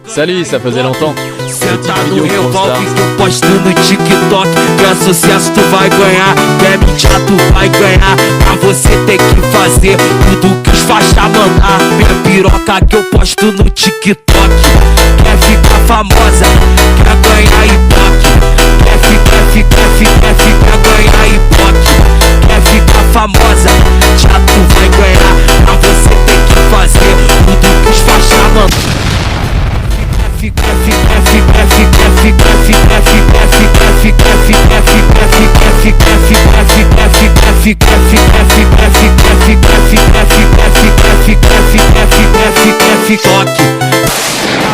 Salut, ça faisait longtemps. Senta no revólver que eu posto no TikTok. Quer sucesso tu vai ganhar, quer mídia tu vai ganhar. Pra você tem que fazer tudo que os faixa mandar. Minha piroca que eu posto no TikTok. Quer ficar famosa, quer ganhar ibope. Quer ganhar ibope. Quer ficar famosa, já tu vai ganhar. Pra você tem que fazer tudo que os faixa mandar.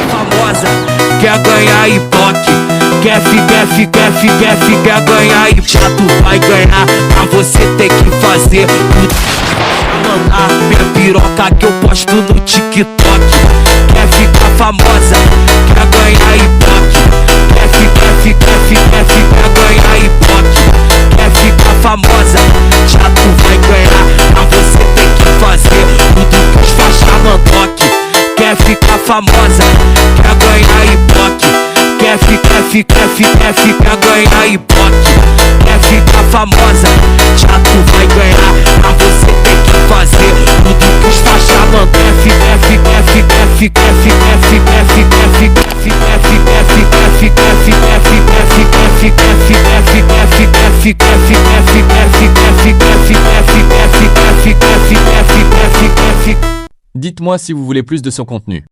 Famosa, quer ganhar ibope. Quer ganhar e já tu vai ganhar. Pra você tem que fazer tudo. Mandar minha piroca que eu posto no TikTok. Quer ficar famosa, quer ganhar ibope. Quer ganhar ibope. Quer ficar famosa, já tu vai ganhar. Pra você tem que fazer tudo que os faixa mandoque. Quer ficar famosa, quer ganhar ibope. Quer ganhar ibope. Quer ficar famosa, já tu vai ganhar. Pra você tem que fazer tudo que os faixa mandam. Dites-moi si vous voulez plus de son contenu.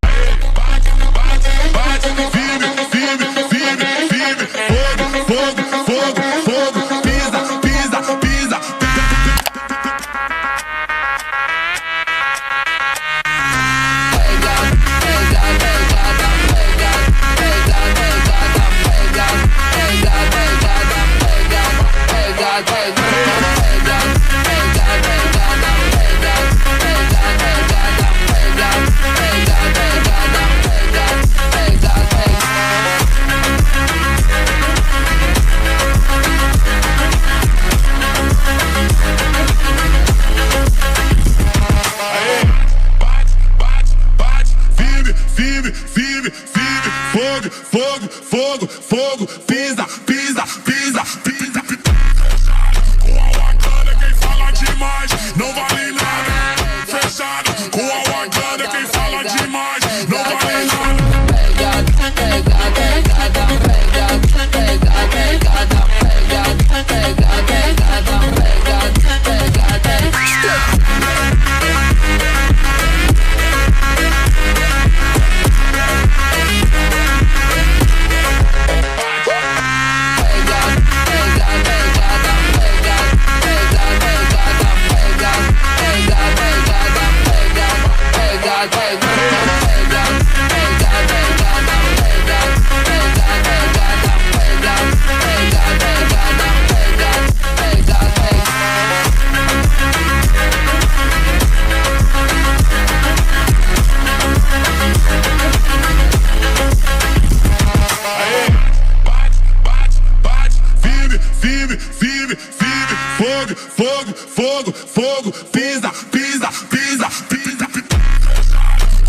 Fogo, pisa. Com a Wakanda quem fala demais não vale nada. Fechado, com a Wakanda quem fala demais não vale nada. Fogo, pisa. Com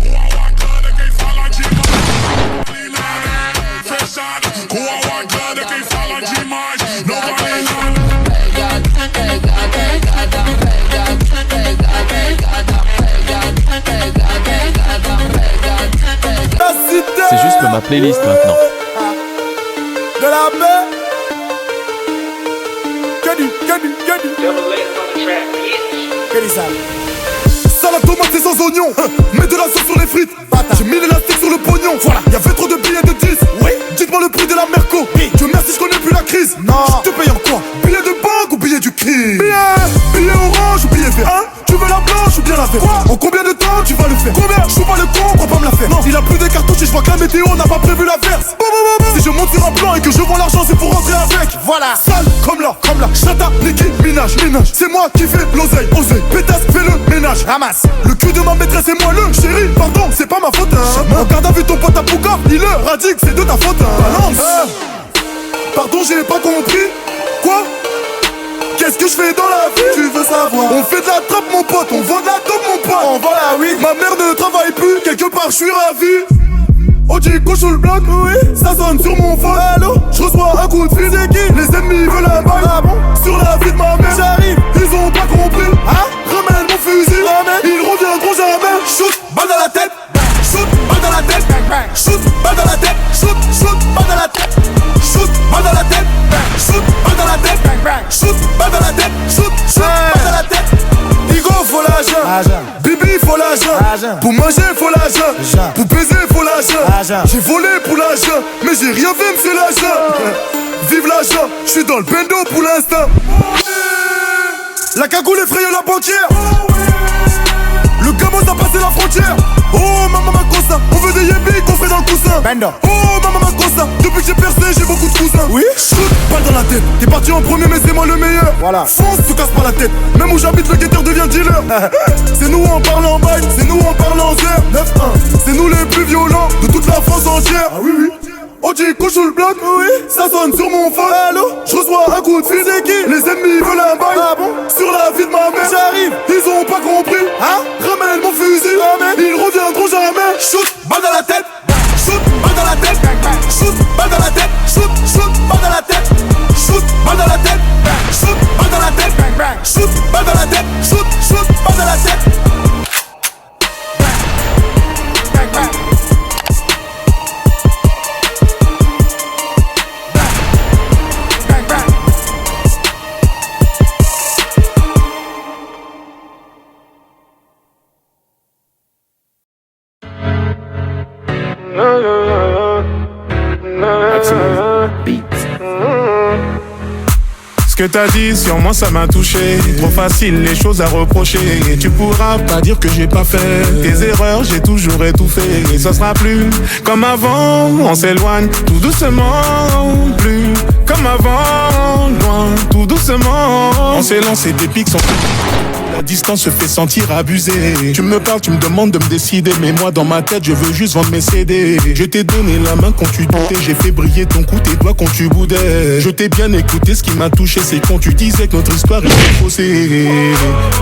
a Wakanda quem fala demais não vale nada. Fechado, com a Wakanda quem fala demais não vale nada. C'est juste ma playlist maintenant. De la paix. Que du sale. Salade tomate et sans oignon. Mets de la sauce sur les frites. J'ai mis l'élastique sur le pognon. Voilà. Y'avait trop de billets de 10. Oui. Dites-moi le prix de la Merco. Oui. Dieu merci je connais plus la crise. Non. Je te paye en quoi? Billet de banque ou billet du crime? Billet orange ou billet vert? Tu veux la blanche ou bien la verte? En combien de temps tu vas le faire? Combien? Je suis pas le con, crois pas me la faire. Non. Il a plus de cartouches et je vois que la météo n'a pas prévu l'averse. Si je monte sur un plan et que je vends l'argent c'est pour rentrer avec. Voilà. Sale comme là. Chata, Nicki, Minaj. C'est moi qui fais l'oseille. Pétasse, fais le ménage. Ramasse. Le cul de ma maîtresse et moi le chéri. Pardon, c'est pas ma faute. En garde à vue ton pote à Pouka. Il leur a dit que c'est de ta faute. Balance. Pardon, j'ai pas compris. Quoi? Qu'est-ce que je fais dans la vie? Tu veux savoir? On fait de la trappe mon pote, on vend de la dope mon pote. On vend la weed. Ma mère ne travaille plus, quelque part je suis ravi. On dit qu'on joue le bloc, oui. Ça sonne sur mon phone. Allô, je reçois un coup de fil. C'est qui? Les ennemis veulent un bail. Ah bon? Sur la vie de ma mère, j'arrive. Ils ont pas compris. Hein? Ramène mon fusil. Ramène. Ils reviendront jamais. Shoot, balle dans la tête. Shoot, balle dans la tête. Shoot, balle dans la tête. Shoot, shoot, balle dans la tête. Shoot, balle dans la tête. Shoot, balle dans la tête. Shoot, balle dans la tête. Shoot, shoot, balle dans la tête. Igo, faut l'argent. Bibi, faut l'argent. Pour manger, faut l'argent. Pour baiser, faut l'argent. J'ai volé pour l'argent, mais j'ai rien fait, monsieur l'argent. Vive l'argent, j'suis dans le bendo pour l'instant. La cagoule effraye la banquière. Le gamin a passé la frontière. Oh maman Makossa, on veut des yébis qu'on fait dans le coussin. Bendo. Oh maman Makossa, depuis que j'ai percé j'ai beaucoup de cousins. Oui. Shoot, balle dans la tête. T'es parti en premier mais c'est moi le meilleur. Voilà. Fonce, te casse pas la tête. Même où j'habite le guetteur devient dealer. C'est nous en parlant en bail, c'est nous en parlant en zère. 9-1. C'est nous les plus violents de toute la France entière. Ah oui oui. On dit qu'on joue le bloc, oui. Ça sonne sur mon phone. Allô, je reçois un coup de fil. C'est qui? Les ennemis veulent un bail. Ah bon? Sur la vie de ma mère, j'arrive. Ils ont pas compris. Hein? Ramène mon fusil. Ramène. Ils reviendront jamais. Shoot, balle dans la tête. Shoot, balle dans la tête. Shoot, balle dans la tête. Shoot, shoot, balle dans la tête. Shoot, balle dans la tête. Shoot, balle dans la tête. Shoot, balle dans la tête. Shoot, shoot, balle dans la tête. Ce que t'as dit sur moi ça m'a touché. Trop facile les choses à reprocher. Et tu pourras pas dire que j'ai pas fait tes erreurs, j'ai toujours étouffé. Et ça sera plus comme avant. On s'éloigne tout doucement. Plus comme avant. Loin tout doucement. On s'est lancé des pics sans... La distance se fait sentir abusée. Tu me parles, tu me demandes de me décider. Mais moi dans ma tête je veux juste vendre mes CD. Je t'ai donné la main quand tu doutais. J'ai fait briller ton cou, tes doigts quand tu boudais. Je t'ai bien écouté, ce qui m'a touché c'est quand tu disais que notre histoire était faussée.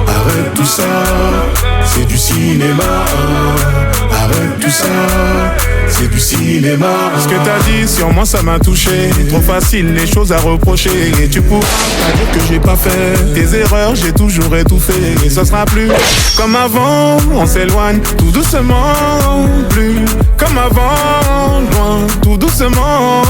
Arrête tout ça, c'est du cinéma. Arrête tout ça, c'est du cinéma. Ce que t'as dit sur moi ça m'a touché. Trop facile les choses à reprocher. Et tu pourras pas dire que j'ai pas fait tes erreurs, j'ai toujours étouffé. Et ça sera plus comme avant. On s'éloigne tout doucement. Plus comme avant. Loin tout doucement.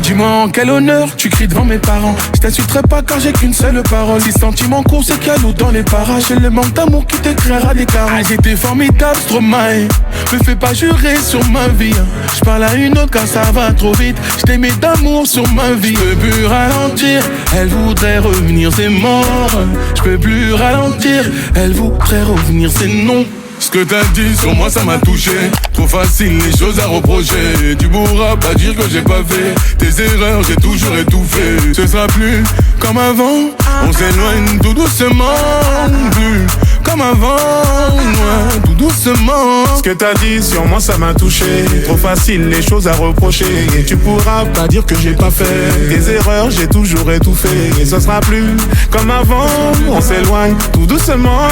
Dis-moi en quel honneur tu cries devant mes parents. Je t'insulterai pas car j'ai qu'une seule parole. Si sentiment court c'est qu'il y a l'eau dans les parages. C'est le manque d'amour qui t'éclairera des carreaux. Ah, j'étais formidable, Stromae. Me fais pas jurer sur ma vie. Je parle à une autre car ça va trop vite. Je t'aimais d'amour sur ma vie. Je peux plus ralentir, elle voudrait revenir, c'est mort. Je peux plus ralentir, elle voudrait revenir, c'est non. Ce que t'as dit sur moi ça m'a touché. Trop facile les choses à reprocher. Tu pourras pas dire que j'ai pas fait tes erreurs, j'ai toujours étouffé. Ce sera plus comme avant. On s'éloigne tout doucement. Plus comme avant. Loin tout doucement. Ce que t'as dit sur moi ça m'a touché. Trop facile les choses à reprocher. Et tu pourras pas dire que j'ai pas fait tes erreurs, j'ai toujours étouffé. Et ce sera plus comme avant. On s'éloigne tout doucement.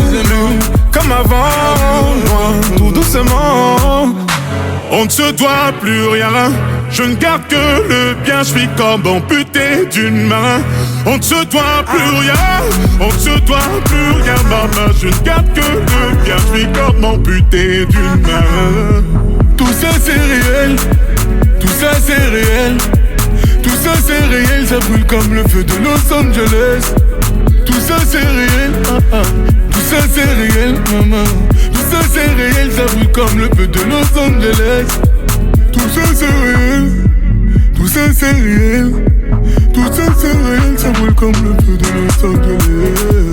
Plus comme avant. Loin tout doucement. On ne se doit plus rien. Je ne garde que le bien. Je suis comme amputé d'une main. On ne se doit plus rien. On ne se doit plus rien, maman. Je ne garde que le bien. Je suis comme amputé d'une main. Tout ça c'est réel. Tout ça c'est réel. Tout ça c'est réel. Ça brûle comme le feu de Los Angeles. Tout ça c'est réel. Tout ça c'est réel, maman. Tout ça c'est réel, ça brûle comme le feu de Los Angeles. Tout ça c'est réel. Tout ça c'est réel. Tout ça c'est réel, ça brûle comme le feu de Los Angeles.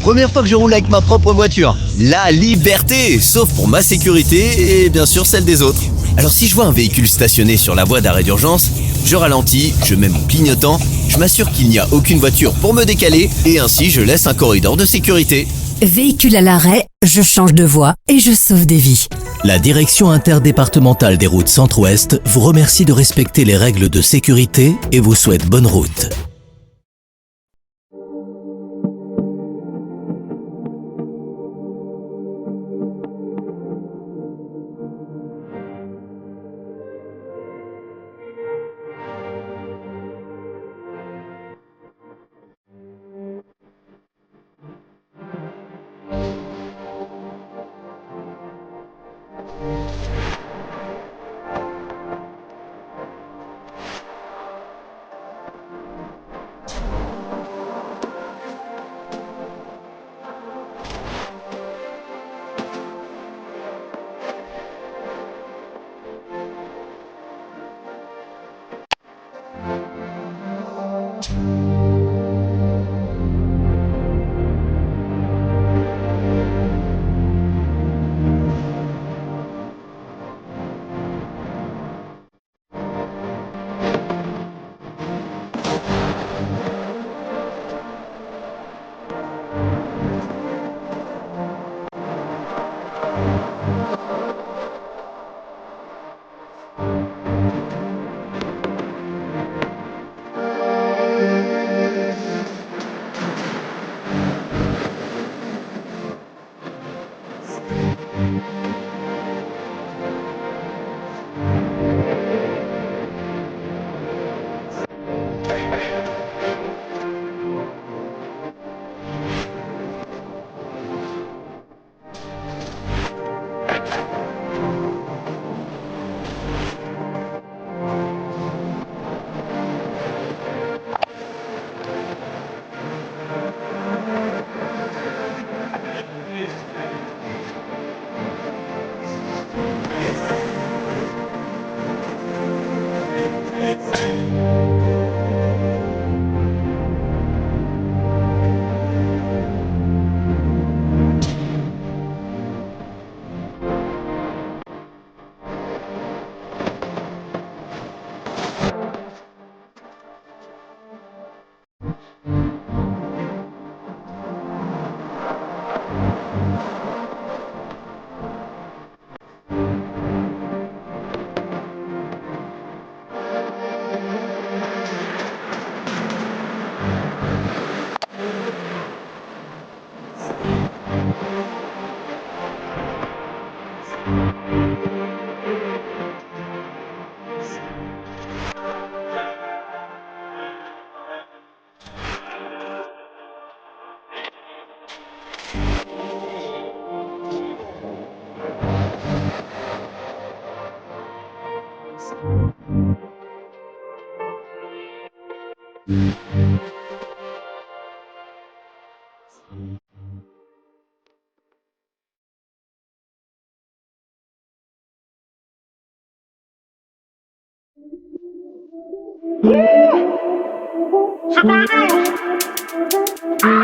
Première fois que je roule avec ma propre voiture. La liberté, sauf pour ma sécurité et bien sûr celle des autres. Alors si je vois un véhicule stationné sur la voie d'arrêt d'urgence, je ralentis, je mets mon clignotant, je m'assure qu'il n'y a aucune voiture pour me décaler et ainsi je laisse un corridor de sécurité. Véhicule à l'arrêt, je change de voie et je sauve des vies. La Direction interdépartementale des routes Centre-Ouest vous remercie de respecter les règles de sécurité et vous souhaite bonne route.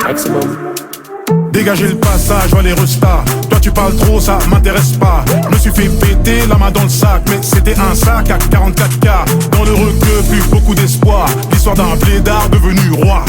Maximum. Dégagez le passage, vois les restas. Toi tu parles trop, ça m'intéresse pas. Je me suis fait péter la main dans le sac, mais c'était un sac à 44K. Dans le requeu, plus beaucoup d'espoir. L'histoire d'un blédard devenu roi.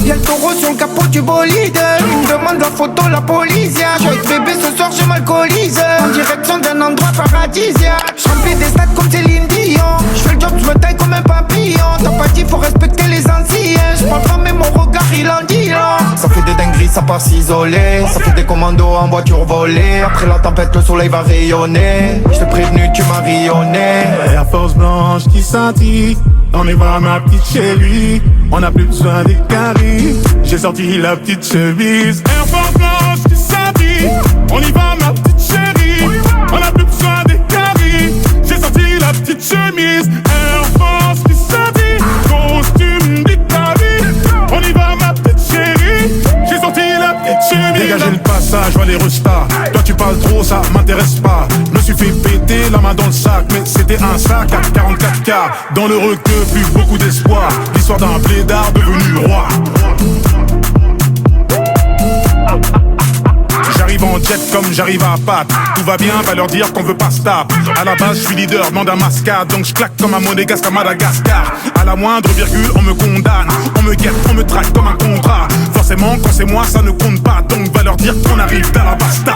Y'a le taureau sur le capot du bolide. Il me demande la photo, la police. Je avec bébé ce soir, je m'alcoolise. En direction d'un endroit paradisiaque. Je remplis des stades comme Céline Dion. Je fais le job, je me taille comme un papillon. T'as pas dit, faut respecter les anciens. Je parle pas, mais mon regard il en dit long. Ça fait des dingueries, ça part s'isoler. Ça fait des commandos en voiture volée. Après la tempête, le soleil va rayonner. Je t'ai prévenu, tu m'as rayonné. Air Force blanche qui scintille. On y va ma petite chérie. On n'a plus besoin des caries. J'ai sorti la petite chemise. Air Force blanche qui scintille. On y va ma petite chérie. On n'a plus besoin des caries. J'ai sorti la petite chemise. Air Force qui scintille. Costume d'Italie. On y va ma petite chérie. J'ai sorti la petite chemise. Dégagez le passage. passage, vois les restats. Toi tu parles trop, ça m'intéresse pas. Me suis fait péter la main dans le sac, mais c'était un sac à 44K. Dans le requeux, plus beaucoup d'espoir. L'histoire d'un blédard devenu roi. J'arrive en jet comme j'arrive à Pâques. Tout va bien, va leur dire qu'on veut pas stop. À la base, je suis leader, demande un mascade. Donc je claque comme un monégasque à Madagascar. À la moindre virgule, on me condamne. On me guette, on me traque comme un contrat. Forcément, quand c'est moi, ça ne compte pas. Donc va leur dire qu'on arrive dans la basta.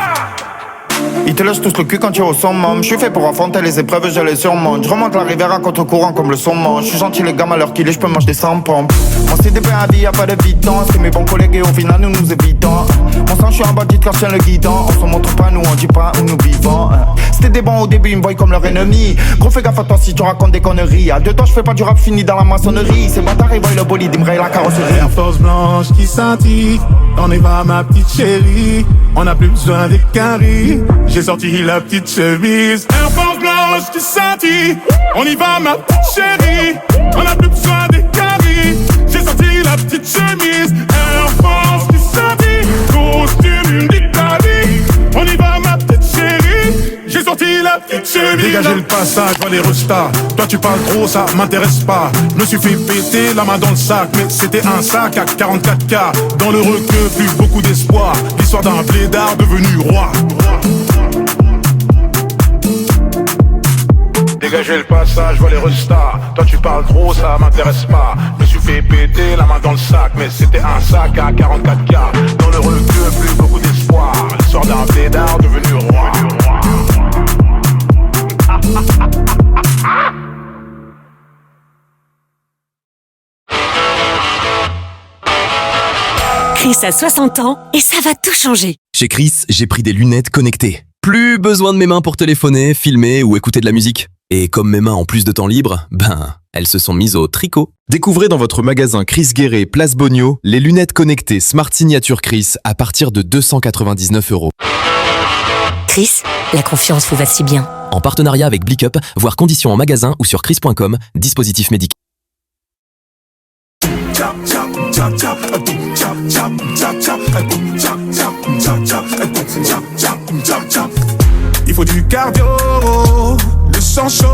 Ils te lâchent tous le cul quand tu es au summum. Je suis fait pour affronter les épreuves, je les surmonte. Je remonte la rivière à contre-courant comme le saumon. Je suis gentil les gamins, à l'heure qu'il est, je peux manger des 100 pompes. Mon CDP à vie, y'a pas de bidon. C'est mes bons collègues et au final nous nous évitons. Mon sang, je suis un bandit quand je tiens le guidon. On se montre pas, nous on dit pas où nous vivons. C'était des bons au début, ils me voient comme leur ennemi. Gros fais gaffe à toi si tu racontes des conneries. À deux temps, je fais pas du rap fini dans la maçonnerie. Ces bâtards, ils voient le bolide, ils me rayent la carrosserie. Air Force blanche qui scintille. On est pas ma petite chérie. On a plus besoin des caries. J'ai sorti la petite chemise. Air Force blanche qui scintille. On y va ma petite chérie. On a plus besoin des caries. J'ai sorti la petite chemise. Air Force qui scintille. Costume d'Italie. On y va ma petite chérie. J'ai sorti la petite chemise. Dégagez le passage, vois les restats. Toi tu parles trop, ça m'intéresse pas. Me suis fait péter la main dans le sac, mais c'était un sac à 44K. Dans le requeux, plus beaucoup d'espoir. L'histoire d'un blédard devenu roi. Dégagez le passage, vois les restats. Toi tu parles trop, ça m'intéresse pas. Me suis fait péter la main dans le sac, mais c'était un sac à 44K. Dans le requeux, plus beaucoup d'espoir. L'histoire d'un blédard devenu roi. Chris a 60 ans et ça va tout changer. Chez Chris, j'ai pris des lunettes connectées. Plus besoin de mes mains pour téléphoner, filmer ou écouter de la musique. Et comme mes mains ont plus de temps libre, elles se sont mises au tricot. Découvrez dans votre magasin Chris Guéret, Place Bogno, les lunettes connectées Smart Signature Chris à partir de 299 €. Chris, la confiance vous va si bien. En partenariat avec Blickup, voir conditions en magasin ou sur chris.com, dispositif médical. Il faut du cardio, le sang chaud,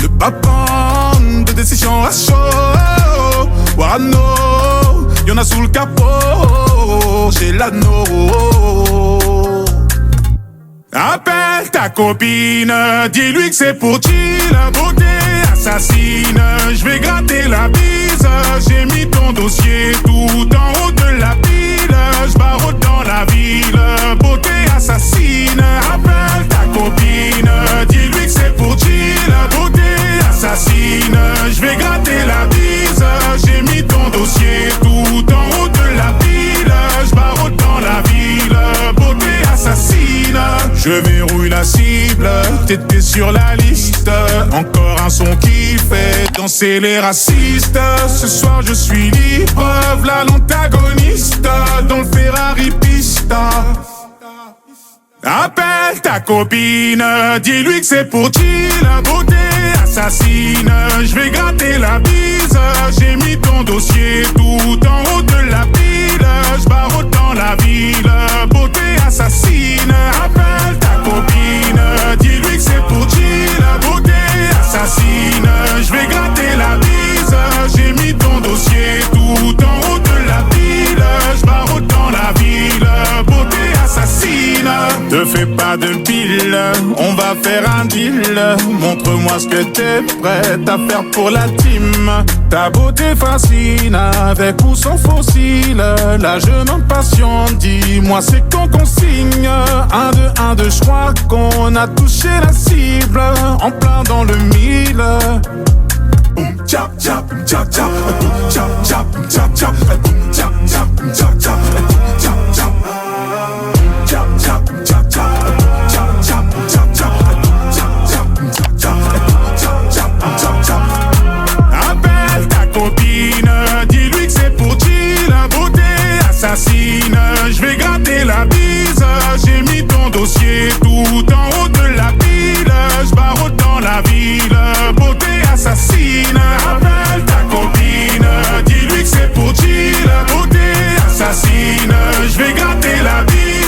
le papin de décision à chaud. Warano, y'en a sous le capot, j'ai l'anneau. Appelle ta copine, dis-lui que c'est pour chill, beauté assassine. Je vais gratter la bise, j'ai mis ton dossier tout en haut de la pile. Je barre dans la ville, beauté assassine. Appelle ta copine, dis-lui que c'est pour chill, beauté assassine. Je vais gratter la bise, j'ai mis ton dossier tout en haut de la pile. Je barre dans la ville, beauté assassine. Je verrouille la cible, t'étais sur la liste. Encore un son qui fait danser les racistes. Ce soir je suis libre, v'là l'antagoniste dans le Ferrari Pista. Appelle ta copine, dis-lui que c'est pour chill, beauté assassine. Je vais gratter la bise, j'ai mis ton dossier tout en haut de la pile. Je barre dans la ville, beauté assassine. Appelle ta copine, dis-lui que c'est pour chill, beauté assassine. Je vais gratter la bise, j'ai mis ton dossier tout en haut de la pile. Je barre dans la ville, beauté assassine. Te fais pas de pile, on va faire un deal. Montre-moi ce que t'es prête à faire pour la team. Ta beauté fascine, avec ou sans fossile. La jeune impatiente, dis-moi c'est quand qu'on signe. 1, 2, 1, 2, je crois qu'on a touché la cible. En plein dans le mille. Chap, chap, chap, chap, chap, chap, chap, chap, chap, chap, chap, chap, chap. Appelle ta copine, dis-lui que c'est pour chill, beauté assassine. Je vais gratter la bise, j'ai mis ton dossier tout en haut de la pile. Je barre dans la ville, beauté assassine. Appelle ta copine, dis-lui que c'est pour chill, beauté assassine. Je vais gratter la bise,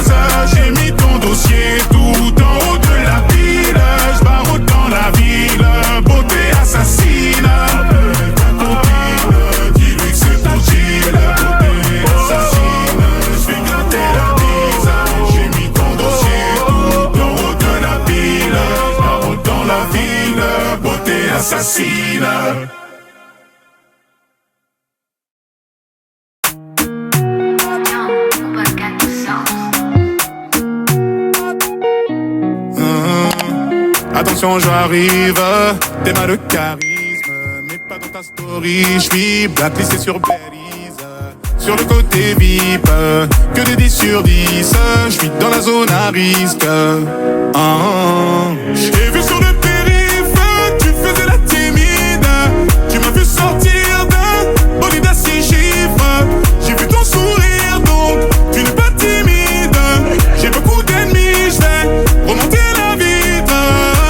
assassine. Attention, j'arrive, t'es mal de charisme, mais pas dans ta story. J'suis blacklisté sur Berries, sur le côté VIP, que des 10 sur 10. J'suis dans la zone à risque. J'ai vu sur le périph', tu faisais la timide. Tu m'as vu sortir d'un bolide à 6 chiffres. J'ai vu ton sourire, donc tu n'es pas timide. J'ai beaucoup d'ennemis, j'vais remonter la vitre.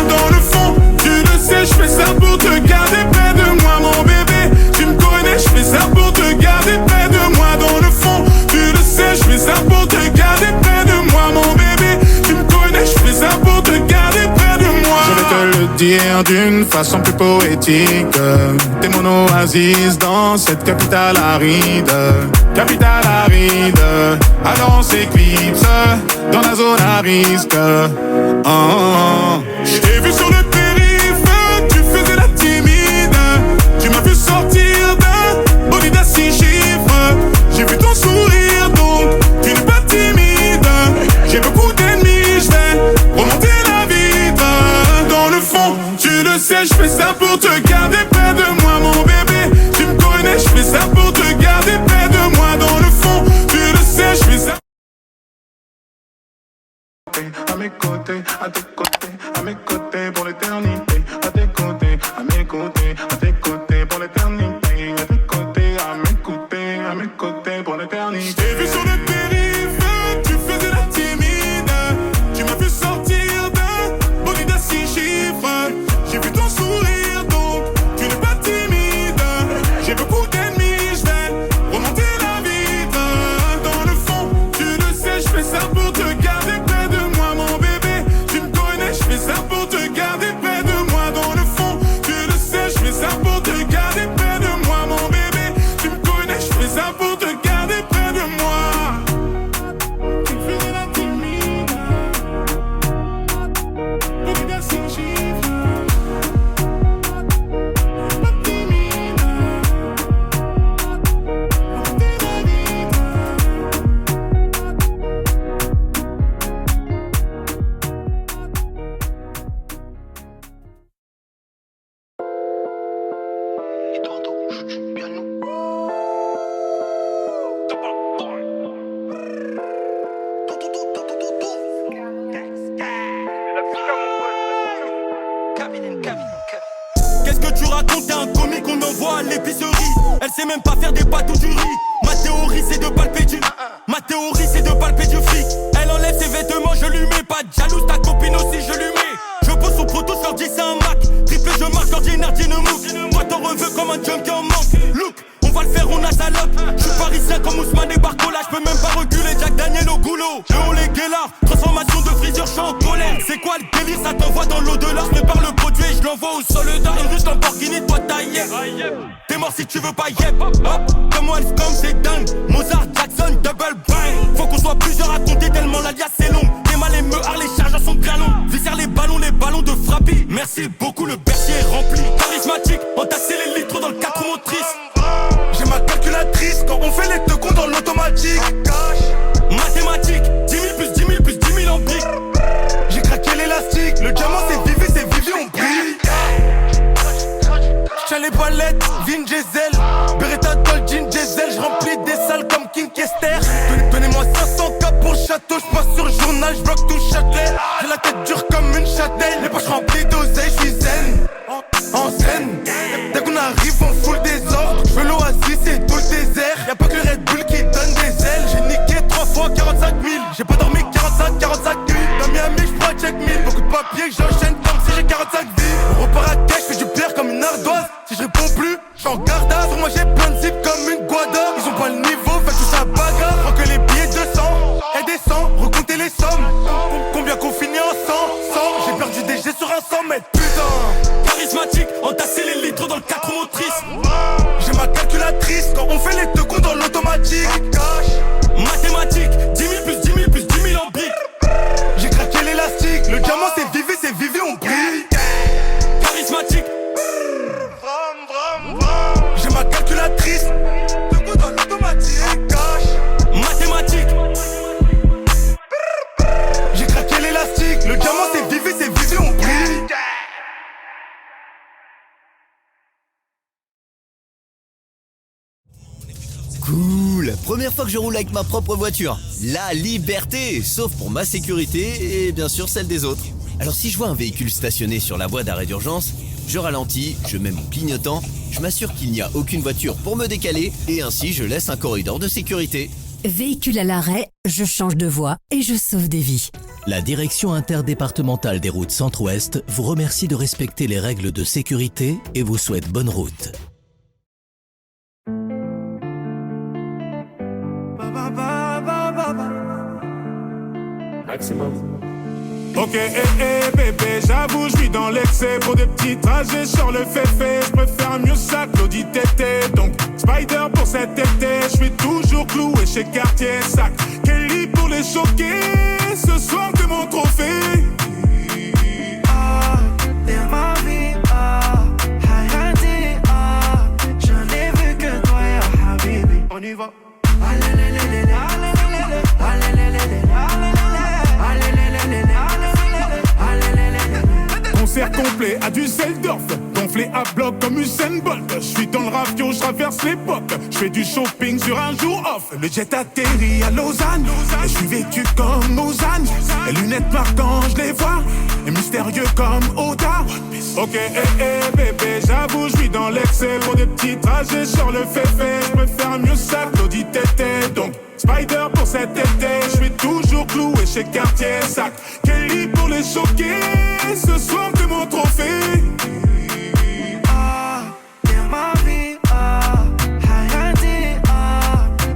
Dans le fond, tu le sais, j'fais ça pour te garder près de moi, mon bébé. Tu me connais, j'fais ça pour te garder près de moi. Dans le fond, tu le sais, j'fais ça pour te garder près de moi, mon bébé. Tu me connais, j'fais ça pour te garder près de moi. Je vais te le dire d'une façon plus poétique. T'es mon oasis dans cette capitale aride. Capitale aride. Alors on s'éclipse dans la zone à risque. J'ai vu sur le périph', tu faisais la timide. Tu m'as vu sortir d'un bolide à 6 chiffres. J'ai vu ton sourire, donc tu n'es pas timide. J'ai beaucoup d'ennemis, j'vais remonter la vitre. Dans le fond, tu le sais, j'fais ça pour te garder près de moi, mon bébé. Tu me connais, j'fais ça pour te garder près de moi. Dans le fond, tu le sais, j'fais ça. À mes côtés, à tes côtés, à mes côtés pour l'éternité. À tes côtés, à mes côtés, à tes côtés pour l'éternité. À tes côtés, à mes côtés pour l'éternité. J'ai vu sur le périph', tu faisais la timide. Tu m'as vu sortir d'un bolide à 6 chiffres. J'ai vu ton sourire, donc tu n'es pas timide. J'ai beaucoup d'ennemis, j'vais remonter la vitre. Dans le fond, tu le sais, j'fais ça pour te garder près de moi, mon bébé. Tu me connais, j'fais ça pour te garder près de moi. Dans le fond, tu le sais, j'fais ça pour te garder près de moi, mon bébé. Tu me connais, j'fais ça pour te garder près de moi. Tu faisais la timide. Bolide à 6 chiffres. Pas timide. Remonter la vitre. Qu'est-ce que tu racontes, t'es un comique qu'on envoie à l'épicerie. Elle sait même pas faire des pâtes ou du riz. Ma théorie c'est de palper du fric. Elle enlève ses vêtements, je lui mets pas de jalouse. Ta copine aussi, je lui mets. Je pose son proto, je leur dis c'est un Mac. Triple, je marque, leur dis Nardine Mouk. Moi t'en reveux comme un junkie en manque. Look, on va le faire, on a salope. Je suis parisien comme Ousmane et Barcola. Je peux même pas reculer, Jack Daniel au goulot. Et on les guélards, transformation de frisure, je suis en colère. C'est quoi le délire, ça t'envoie dans l'au-delà. Je prépare le produit et je l'envoie au soldat. Une russe Lamborghini, toi taillé. T'es mort si tu veux pas yep. Hop, comme Wells, comme c'est dingue. Mozart, Jackson, double bang. Faut qu'on soit plusieurs à compter tellement l'alias c'est long. T'es mal et meurs, les chargeurs sont bien longs. Viscère les ballons de frappie. Merci beaucoup, le bercier est rempli. Charismatique, entasser les litres dans le 4 roues motrices. J'ai ma calculatrice quand on fait les deux comptes dans l'automatique. Mathématiques, 10 000 plus 10 000 plus 10 000 en briques. J'ai craqué l'élastique, le diamant c'est vivi, on brille. J'tiens les palettes, Vin Diesel, Beretta Dolce Diesel. J'remplis des salles comme King Kester. Donnez-moi 500K pour le château, j'passe sur le journal, j'bloque tout Châtelet. J'ai la tête dure comme une châtaigne, les poches remplies d'oseille, j'suis zen. En scène, dès qu'on arrive on fout des ordres. J'veux l'oasis et tout le désert. Y'a pas que le Red Bull qui donne des ailes. J'ai niqué 3 fois 45 000. J'ai pas dormi 45 nuits. Dans Miami j'prends check 1000. Beaucoup de papiers que j'enchaîne comme si j'ai 45 vies. On repart à cash, j'fais du plaire comme une ardoise. Si je réponds plus, j'suis en garde à. Sur moi j'ai plein de zips comme une guada. Ils ont pas le niveau, fait tout ça bagarre. Prends que les billets 200 et des 100, recomptez les sommes. Combien qu'on finit en 100 j'ai perdu des G sur un 100 mètres, putain. Charismatique, entasser les litres dans le 4 roues motrices. J'ai ma calculatrice quand on fait les deux comptes dans l'automatique. Mathématiques, 10 000 plus 10 000 plus 10 000 en briques. J'ai craqué l'élastique, le diamant c'est vivi, on brille. Charismatique, plastique. Le diamant c'est vivi, on brille. Cool, première fois que je roule avec ma propre voiture. La liberté, sauf pour ma sécurité et bien sûr celle des autres. Alors si je vois un véhicule stationné sur la voie d'arrêt d'urgence, je ralentis, je mets mon clignotant, je m'assure qu'il n'y a aucune voiture pour me décaler et ainsi je laisse un corridor de sécurité. Véhicule à l'arrêt, je change de voie et je sauve des vies. La Direction interdépartementale des routes Centre-Ouest vous remercie de respecter les règles de sécurité et vous souhaite bonne route. Ok, bébé, j'avoue, je vis dans l'excès. Pour des petits trajets sur le féfé, je préfère mieux ça que l'audit tété. Donc, Spider pour cet été, je suis toujours cloué chez Cartier Sac. Kelly pour les choquer, ce soir t'es mon trophée. T'es ma vie, Hayati, je n'ai vu que toi, ya Habibi. On y va. Concert complet à Düsseldorf, gonflé à bloc comme Usain Bolt. Je suis dans le ravio, je traverse l'époque. Je fais du shopping sur un jour off. Le jet atterrit à Lausanne, et je suis vêtu comme Lausanne. Les lunettes marquant, je les vois, et mystérieux comme Oda. Ok, bébé, j'avoue, je vis dans l'excès. Pour des petits trajets sur le féfé, je préfère mieux ça que l'audit tété. Donc, Spider pour cet été, je suis toujours cloué chez Cartier Sac. Kelly pour les choquer, ce soir t'es mon trophée. T'es ma vie, Hayati,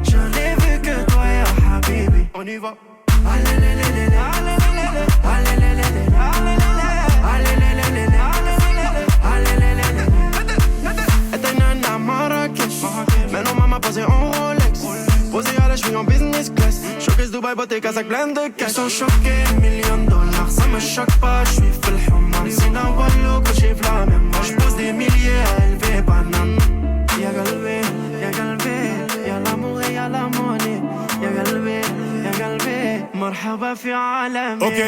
je n'ai vu que toi, ya Habibi. On y va. Et t'es nana Marrakech, maintenant maman posée en Rolex. Posé à la cheville en business class. Showcase Dubaï, beauté, casaque pleine de cash. Ils sont choqués, $1 000 000, ça me choque pas, j'suis full human. Sina Wallo, que j'ai la même. J'pose des milliers à élever banane. Y'a galvé, y'a l'amour et y'a la monnaie. Y'a galvé, marhaba fi alam. Ok,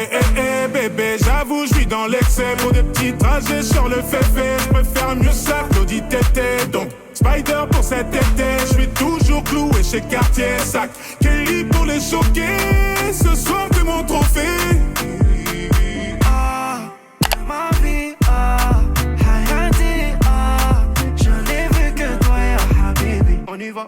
bébé, j'avoue, je vis dans l'excès. Pour des petits trajets sur le féfé, je préfère mieux ça que l'audit tété. Donc, Spider pour cet été, je suis toujours cloué chez Cartier Sac. Kelly pour les choquer, ce soir t'es mon trophée. Ma vie, Hayati, je n'ai vu que toi, ya Habibi. On y va.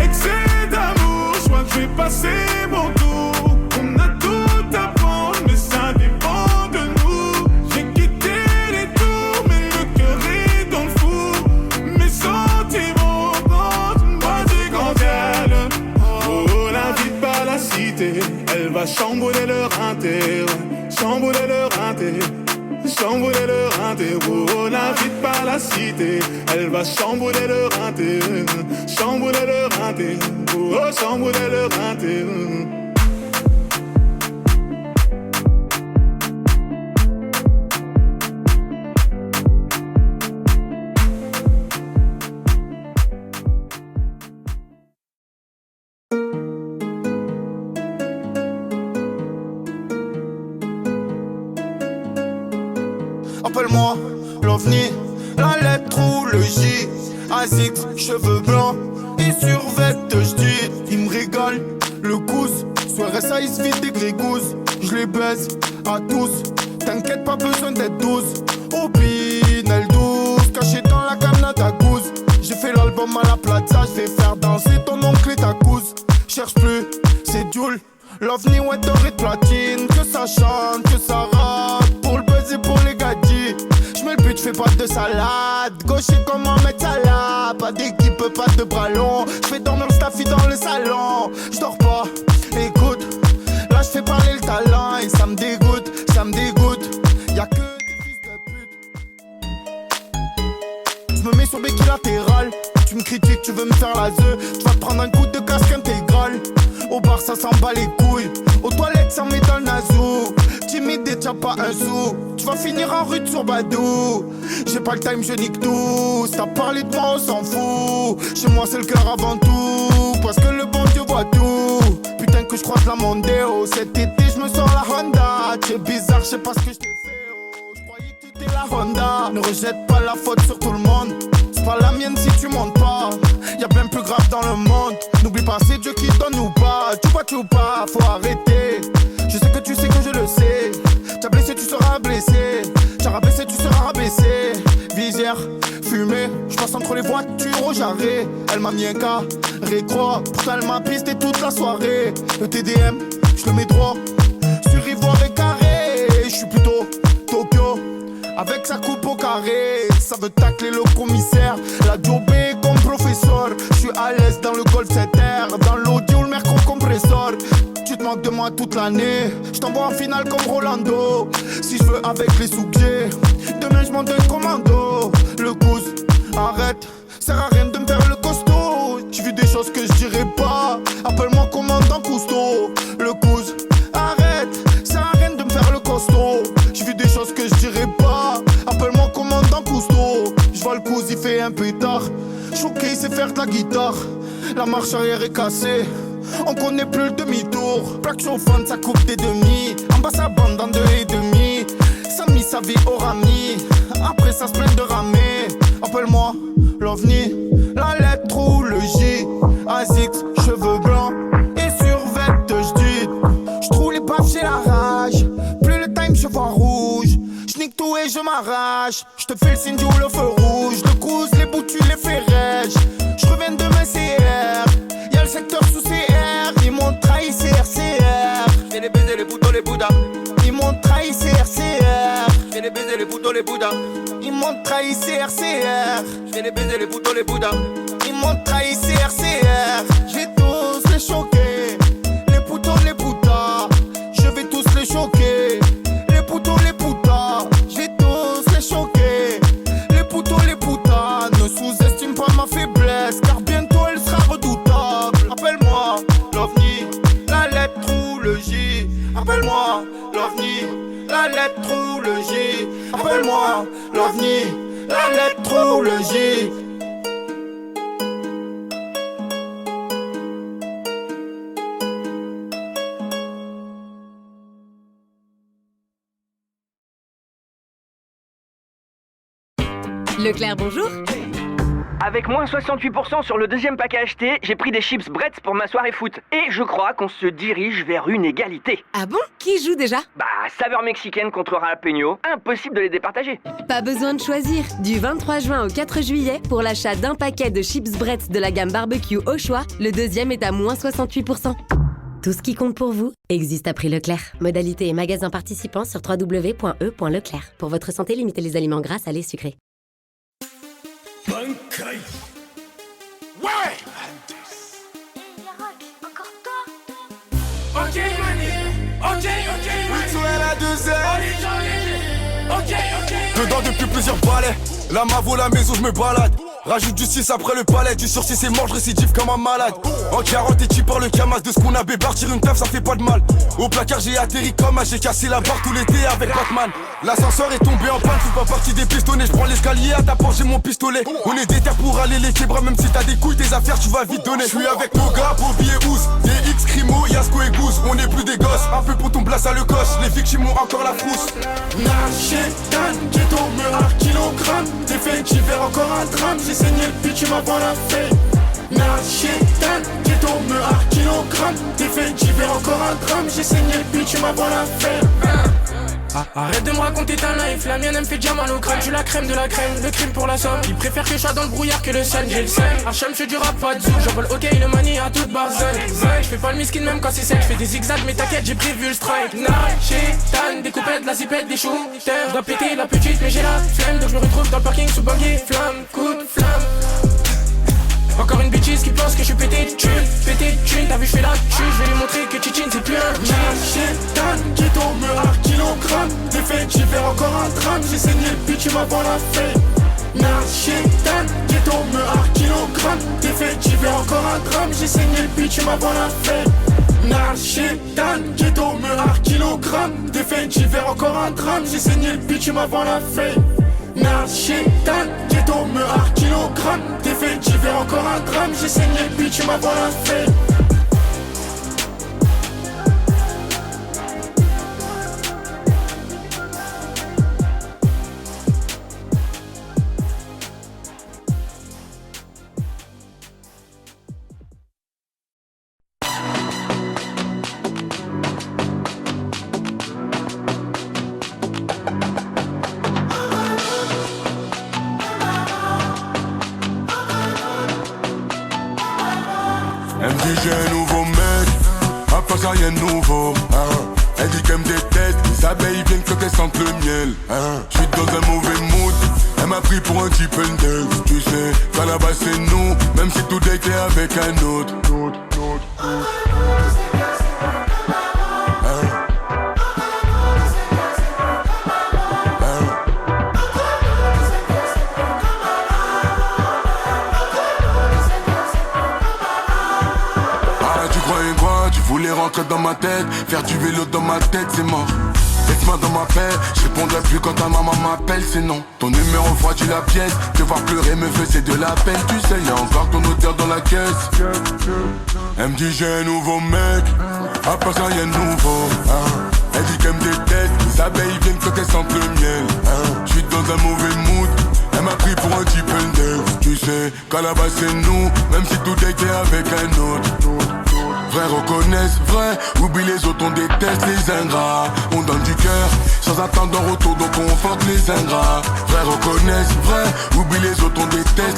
Excès d'amour, je crois que je vais passer mon tour. On a tout à prendre, mais ça dépend de nous. J'ai quitté les tours, mais le cœur est dans le four. Mes sentiments rendent une boîte grandelle. Oh, la vie par la cité, elle va chambouler leur inter. Chambouler leur inter. Chambouler leur inter, oh, la vie par la cité, elle va chambouler leur inter, chambouler leur inter, oh, chambouler leur inter. Appelle-moi l'OVNI, la lettre ou le J. Azix, cheveux blancs et survêtent, j'dis. Il me régale, le cousse. Soirée ça, il se vide des grégouses. Je les baise à tous. T'inquiète, pas besoin d'être douce. Opinel douce, caché dans la canne à gousse. J'ai fait l'album à la plaza, je vais faire danser ton oncle et ta couse. Cherche plus, c'est Joule. L'OVNI, ouais, d'or et de platine. Que ça chante, que ça rappe. Pour le buzz et pour les gadgets. J'mets le but, j'fais pas de salade. Gaucher comme un mec là. Pas d'équipe, pas de bras longs. J'fais dormir le staffy dans le salon. J'dors pas, écoute. Là j'fais parler le talent. Et ça me dégoûte, ça me dégoûte. Y'a que des fils de pute. J'me mets sur béquille latérale. Tu me critiques, tu veux me faire la zeu. Tu vas te prendre un coup de casque intégral. Au bar ça s'en bat les couilles. Aux toilettes ça met dans le nazou. Timide et t'as pas un sou. Tu vas finir en rue sur Badou. J'ai pas le time, je nique tout. Si t'as parlé de moi on s'en fout. Chez moi c'est le cœur avant tout, parce que le bon Dieu voit tout. Putain que je croise la Mondeo, cet été je me sors la Honda. T'es bizarre, je sais pas ce que je t'ai fait, oh. Je croyais que t'étais la Honda. Ne rejette pas la faute sur tout le monde, c'est pas la mienne si tu montes pas. Y'a bien plus grave dans le monde. N'oublie pas c'est Dieu qui donne ou pas. Tu pas, faut arrêter. Je sais que tu sais que je le sais. T'as blessé, tu seras blessé. T'as rabaissé, tu seras rabaissé. Visière, fumée, je passe entre les voitures au jarret. Elle m'a mis un carré croix, pourtant elle m'a pisté toute la soirée. Le TDM, je le mets droit sur ivoire et carré. Je suis plutôt Tokyo, avec sa coupe au carré. Ça veut tacler le commissaire, la jobé comme professeur. Je suis à l'aise dans le Golf 7R, dans l'audio le mercro compresseur. Tu te manques de moi toute l'année, je t'envoie en finale comme Rolando. Si je veux avec les sous que j'ai, demain je monte un commando. Le cousse, arrête, sert à rien de me faire le costaud. J'ai vu des choses que je dirais pas, appelle-moi commandant Cousteau. Le cousse, arrête, sert à rien de me faire le costaud. J'ai vu des choses que je dirais pas, appelle-moi commandant Cousteau. Je vois le cousse, il fait un pétard, choqué, il sait faire de la guitare. La marche arrière est cassée, on connaît plus le demi-tour. Plaque chauffante, ça coupe des demi. En bas sa bande en 2,5. Ça mis sa vie au rami, après ça se plaint de ramer. Appelle-moi l'OVNI, la lettre ou le J. Azix, cheveux blancs et survêt j'dis. J'trouve les baffes, j'ai la rage. Plus le time, je vois rouge. J'nique tout et je m'arrache. J'te fais le signe du le feu rouge. Le cruise, les bouts, tu les fais rêche. J'reviens de mes CR, y'a le secteur sous CR. Ils m'ont trahi CRCR. J'vais les baiser les boutons, les bouddhas. Ils m'ont trahi CRCR. J'vais les baiser les boutons, les bouddhas. Ils m'ont trahi CRCR. J'vais les baiser les boutons, les bouddhas. Ils m'ont trahi CRCR. J'vais tous les choquer, les boutons, les bouddhas. Je vais tous les choquer, les boutons, les bouddhas. J'vais tous les choquer, les boutons, les bouddhas. Ne sous-estime pas ma faiblesse, car bientôt elle sera redoutable. Appelle-moi l'OVNI, la lettre ou le J. Appelle-moi l'OVNI, la lettre ou le J. Appelle-moi l'OVNI, la lettre ou le J. Leclerc, bonjour. Avec moins 68% sur le deuxième paquet acheté, j'ai pris des chips Bretz pour ma soirée foot. Et je crois qu'on se dirige vers une égalité. Ah bon? Qui joue déjà? Bah, saveur mexicaine contre jalapeño, impossible de les départager. Pas besoin de choisir. Du 23 juin au 4 juillet, pour l'achat d'un paquet de chips Bretz de la gamme barbecue au choix, le deuxième est à moins 68%. Tout ce qui compte pour vous existe à prix Leclerc. Modalité et magasin participants sur www.e.leclerc. Pour votre santé, limitez les aliments gras, salés, sucrés. Bankai. Ouais. Encore toi. Ok mani. Ok mani. Oui, à la 2 heures. Ok. Dedans depuis plusieurs balais. La mavo, la maison, je me balade. Rajoute du 6 après le palais. Du sursis, c'est mort, je récidive comme un malade. En 40 et tu par le camas. De ce qu'on a bébé, partir une taf, ça fait pas de mal. Au placard, j'ai atterri comme un. J'ai cassé la barre tout l'été avec Batman. L'ascenseur est tombé en panne, fais pas partie des pistonnets. Je prends l'escalier, à ta porte, j'ai mon pistolet. On est déter pour aller les bras, même si t'as des couilles, tes affaires, tu vas vite donner. Je suis avec mon gars, Bobby et Ouz. Des X, Crimo, Yasko et Goose. On est plus des gosses, un peu pour ton place à le coche. Les victimes ont encore la frousse. Nachétan, ghetto, meurard, kilogramme. T'es fait d'hiver, encore un drame. J'ai saigné le bitume avant la fête. Nachétan, ghetto, meurard, kilogramme. T'es fait d'hiver, encore un drame. J'ai saigné le bitume avant la fête. Arrête de me raconter ta life, la mienne elle me fait déjà mal au crâne. Je suis la crème de la crème, le crime pour la somme. Ils préfèrent que je sois dans le brouillard que le sun, j'ai le seum. Hachem, je du rap, pas de zou, j'envole ok, le manie à toute barzel. Je fais pas le miskin même quand c'est sec, je fais des zigzags mais t'inquiète, j'ai prévu le strike. Nachétan, des coupettes, de la zipette, des shooters. Je dois péter la petite mais j'ai la flemme. Donc je me retrouve dans le parking sous banquier, flamme, coup de flamme. Encore une bitches qui pense que je suis pété de thune, t'as vu je fais la tue, je vais lui montrer que Chichin c'est plus un Nachétan, ghetto, meurard, kilogramme. T'es fait d'hiver, encore un drame. J'ai saigné le bitume avant la fête. Nachétan, ghetto, meurard, kilogramme. T'es fait d'hiver, encore un drame. J'ai saigné le bitume avant la fête. Nachétan, ghetto, meurard, kilogramme. T'es fait d'hiver, encore un drame. J'ai saigné le bitume avant la fête. Merde, shit, ghetto, me rare, kilogramme. T'es fait divers, encore un gramme. J'ai saigné puis tu m'as voilà fait. Elle me dit j'ai un nouveau mec, à part ça rien de nouveau Elle dit qu'elle me déteste, les abeilles viennent que qu'elles sentent le miel J'suis dans un mauvais mood, elle m'a pris pour un type index. Tu sais, qu'à la base c'est nous, même si tout était avec un autre voulais rentrer dans ma tête, faire du vélo dans ma tête, c'est mort. Laisse-moi dans ma paix, je répondrai plus quand ta maman m'appelle, c'est non. Ton numéro froidit la pièce, te voir pleurer me faisait de la peine. Tu sais, y'a encore ton odeur dans la caisse. Elle me dit j'ai un nouveau mec, à part ça y'a un nouveau Elle dit qu'elle me déteste, les abeilles viennent quand elles sentent le miel J'suis dans un mauvais mood, elle m'a pris pour un type index. Tu sais, qu'à la base c'est nous, même si tout était avec un autre Vrai reconnaissent, vrai, oublie les autres, on déteste les ingrats. On donne du cœur, sans attendre en retour, donc on force les ingrats. Vrai reconnaissent, vrai, oublie les autres, on déteste